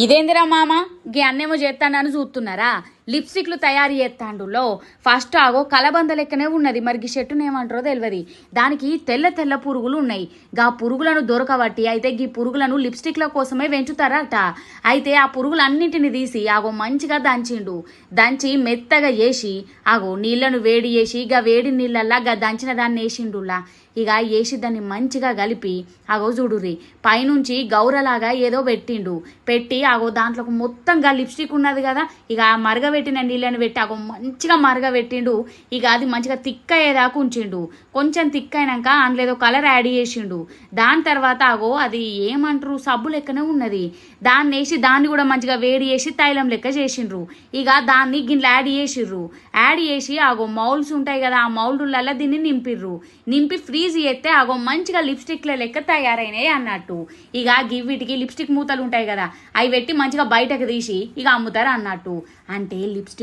ఇదేందిరా మామ గీ అన్నేమో చేస్తానని చూస్తున్నారా? లిప్స్టిక్లు తయారు చేస్తాండులో ఫస్ట్ ఆగో కలబంద లెక్కనే ఉన్నది. మరి గీ చెట్టును ఏమంటారో తెలియదు. దానికి తెల్ల తెల్ల పురుగులు ఉన్నాయి. గా పురుగులను దొరకబట్టి అయితే గీ పురుగులను లిప్స్టిక్ల కోసమే పెంచుతారట. అయితే ఆ పురుగులన్నింటిని తీసి ఆగో మంచిగా దంచి మెత్తగా వేసి ఆగో నీళ్లను వేడి చేసి గా వేడి నీళ్ళల్లా గా దంచిన దాన్ని వేసిండులా. ఇక వేసి దాన్ని మంచిగా కలిపి ఆగో చూడుర్రి పైనుంచి గౌరలాగా ఏదో పెట్టి ఆగో దాంట్లోకి మొత్తంగా లిప్స్టిక్ ఉన్నది కదా, ఇక మరగబెట్టిన నీళ్ళని పెట్టి ఆగో మంచిగా మరగబెట్టిండు. ఇక అది మంచిగా తిక్క అయ్యేదాకా ఉంచిండు. కొంచెం తిక్క అయినాక అందులో ఏదో కలర్ యాడ్ చేసిండు. దాని తర్వాత ఆగో అది ఏమంటారు సబ్బు లెక్కనే ఉన్నది. దాన్ని వేసి దాన్ని కూడా మంచిగా వేడి చేసి తైలం లెక్క చేసిండ్రు. ఇక దాన్ని గిన్నెలు యాడ్ చేసి ఆగో మౌల్స్ ఉంటాయి కదా, ఆ మౌల్డ్లలో దీన్ని నింపి ఫ్రీజ్ చేస్తే ఆగో మంచిగా లిప్స్టిక్ల లెక్క తయారైనాయి అన్నట్టు. ఇక వీటికి లిప్స్టిక్ మూతలు ఉంటాయి కదా, అవి పెట్టి మంచిగా బయటకు తీసి ఇక అమ్ముతారు అన్నట్టు. అంటే లిప్స్టిక్